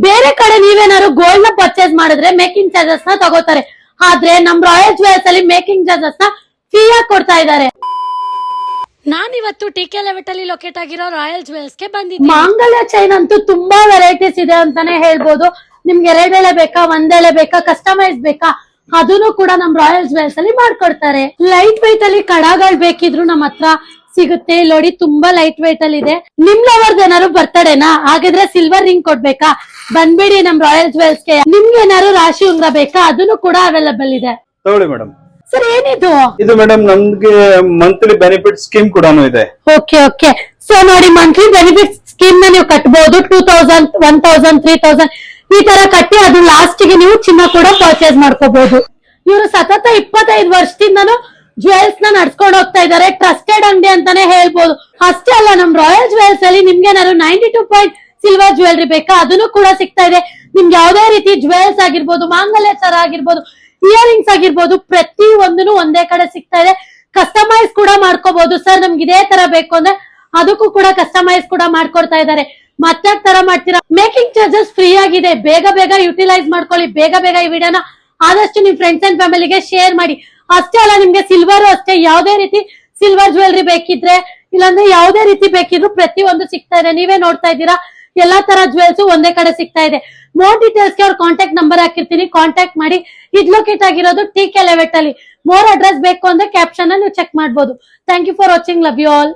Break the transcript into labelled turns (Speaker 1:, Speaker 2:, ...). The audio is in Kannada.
Speaker 1: ಬೇರೆ ಕಡೆ ನೀವೇನಾದ್ರು ಗೋಲ್ಡ್ ನ ಪರ್ಚೇಸ್ ಮಾಡಿದ್ರೆ ಮೇಕಿಂಗ್ ಚಾರ್ಜಸ್ ನ ತಗೋತಾರೆ. ಆದ್ರೆ ನಮ್ ರಾಯಲ್ ಜುವೆಲ್ಸ್ ಅಲ್ಲಿ ಮೇಕಿಂಗ್ ಚಾರ್ಜಸ್ ನ ಫ್ರೀ ಆಗಿ ಕೊಡ್ತಾ ಇದ್ದಾರೆ.
Speaker 2: ನಾನಿವತ್ತು ಟಿಕೆ ಲೆವೆಟ್ ಅಲ್ಲಿ ಲೊಕೇಟ್ ಆಗಿರೋ ರಾಯಲ್ ಜುವೆಲ್ಸ್ ಗೆ ಬಂದಿದ್ದೀನಿ.
Speaker 1: ಮಾಂಗಲ್ಯ ಚೈನ್ ಅಂತೂ ತುಂಬಾ ವೆರೈಟೀಸ್ ಇದೆ ಅಂತಾನೆ ಹೇಳ್ಬೋದು. ನಿಮ್ಗೆ 2 ಎಳೆ ಬೇಕಾ, 1 ಎಳೆ ಬೇಕಾ, ಕಸ್ಟಮೈಸ್ ಬೇಕಾ, ಅದನ್ನು ಕೂಡ ನಮ್ ರಾಯಲ್ ಜುವೆಲ್ಸ್ ಅಲ್ಲಿ ಮಾಡ್ಕೊಡ್ತಾರೆ. ಲೈಟ್ ವೈಟ್ ಅಲ್ಲಿ ಕಡಗಳು ಬೇಕಿದ್ರು ನಮ್ಮ ಹತ್ರ ಸಿಗುತ್ತೆ. ನೋಡಿ ತುಂಬಾ ಲೈಟ್ ವೈಟ್ ಅಲ್ಲಿ ಇದೆ. ನಿಮ್ ಲವರ್ದ ಏನಾದ್ರು ಬರ್ತಡೇನಾ, ಹಾಗಿದ್ರೆ ಸಿಲ್ವರ್ ರಿಂಗ್ ಕೊಡ್ಬೇಕಾ, ಬಂದ್ಬಿಡಿ ನಮ್ ರಾಯಲ್ ಜುವೆಲ್ಸ್ ಗೆ. ನಿಮ್ಗೆ ಏನಾದ್ರು ರಾಶಿ ಉಂಗ್ರ ಬೇಕಾ, ಅದನ್ನು ಕೂಡ ಅವೈಲೇಬಲ್ ಇದೆ.
Speaker 3: ತಗೊಳ್ಳಿ ಮೇಡಮ್.
Speaker 1: ಸರ್ ಏನಿದು?
Speaker 3: ಇದು ಮೇಡಮ್ ನಮ್ಗೆ ಮಂತ್ಲಿ ಬೆನಿಫಿಟ್ ಸ್ಕೀಮ್ ಕೂಡ ಇದೆ.
Speaker 1: Okay okay. ಸೊ ನೋಡಿ, ಮಂತ್ಲಿ ಬೆನಿಫಿಟ್ ಸ್ಕೀಮ್ ನ ನೀವು ಕಟ್ಟಬಹುದು. 2000, 1000, 3000 ಈ ತರ ಕಟ್ಟಿ ಅದು ಲಾಸ್ಟ್ ಗೆ ನೀವು ಚಿನ್ನ ಕೂಡ ಪರ್ಚೇಸ್ ಮಾಡ್ಕೋಬಹುದು. ಇವರು ಸತತ 25 ವರ್ಷದಿಂದನೂ ಜುವೆಲ್ಸ್ ನ ನಡ್ಸ್ಕೊಂಡು ಹೋಗ್ತಾ ಇದಾರೆ. ಟ್ರಸ್ಟೆಡ್ ಅಂಗಡಿ ಅಂತಾನೆ ಹೇಳ್ಬೋದು. ಅಷ್ಟೇ ಅಲ್ಲ, ನಮ್ ರಾಯಲ್ ಜುವೆಲ್ಸ್ ಅಲ್ಲಿ ನಿಮ್ಗೆ ಏನಾದ್ರು 92 ಪಾಯಿಂಟ್ ಸಿಲ್ವರ್ ಜ್ಯುವೆಲ್ರಿ ಬೇಕಾ, ಅದನ್ನು ಕೂಡ ಸಿಗ್ತಾ ಇದೆ. ನಿಮ್ಗೆ ಯಾವ್ದೇ ರೀತಿ ಜುವೆಲ್ಸ್ ಆಗಿರ್ಬೋದು, ಮಾಂಗಲ್ಯ ಸರ ಆಗಿರ್ಬೋದು, ಇಯರಿಂಗ್ಸ್ ಆಗಿರ್ಬೋದು, ಪ್ರತಿ ಒಂದನ್ನು ಒಂದೇ ಕಡೆ ಸಿಗ್ತಾ ಇದೆ. ಕಸ್ಟಮೈಸ್ ಕೂಡ ಮಾಡ್ಕೋಬಹುದು. ಸರ್ ನಮ್ಗೆ ಇದೇ ತರ ಬೇಕು ಅಂದ್ರೆ ಅದಕ್ಕೂ ಕೂಡ ಕಸ್ಟಮೈಸ್ ಕೂಡ ಮಾಡ್ಕೊಡ್ತಾ ಇದಾರೆ. ಮತ್ತೆ ತರ ಮಾಡ್ತೀರಾ? ಮೇಕಿಂಗ್ ಚಾರ್ಜಸ್ ಫ್ರೀ ಆಗಿದೆ. ಬೇಗ ಬೇಗ ಯುಟಿಲೈಸ್ ಮಾಡ್ಕೊಳ್ಳಿ. ಬೇಗ ಬೇಗ ಈ ವಿಡಿಯೋನ ಆದಷ್ಟು ನಿಮ್ ಫ್ರೆಂಡ್ಸ್ ಅಂಡ್ ಫ್ಯಾಮಿಲಿಗೆ ಶೇರ್ ಮಾಡಿ. ಅಷ್ಟೇ ಅಲ್ಲ, ನಿಮ್ಗೆ ಸಿಲ್ವರ್ ಅಷ್ಟೇ ಯಾವ್ದೇ ರೀತಿ ಸಿಲ್ವರ್ ಜ್ಯುವೆಲ್ರಿ ಬೇಕಿದ್ರೆ, ಇಲ್ಲಾಂದ್ರೆ ಯಾವ್ದೇ ರೀತಿ ಬೇಕಿದ್ರು ಪ್ರತಿ ಒಂದು ಸಿಗ್ತಾ ಇದೆ. ನೀವೇ ನೋಡ್ತಾ ಇದ್ದೀರಾ, ಎಲ್ಲಾ ತರ ಜುವೆಲ್ಸ್ ಒಂದೇ ಕಡೆ ಸಿಗ್ತಾ ಇದೆ. ಮೋರ್ ಡೀಟೇಲ್ಸ್ ಗೆ ಅವ್ರ ಕಾಂಟ್ಯಾಕ್ಟ್ ನಂಬರ್ ಹಾಕಿರ್ತೀನಿ, ಕಾಂಟ್ಯಾಕ್ಟ್ ಮಾಡಿ. ಇದು ಲೊಕೇಟ್ ಆಗಿರೋದು ಟಿಕೆ ಲೆವೆಟ್ ಅಲ್ಲಿ. ಮೋರ್ ಅಡ್ರೆಸ್ ಬೇಕು ಅಂದ್ರೆ ಕ್ಯಾಪ್ಷನ್ ನೀವು ಚೆಕ್ ಮಾಡಬಹುದು. Thank you for watching. Love you all.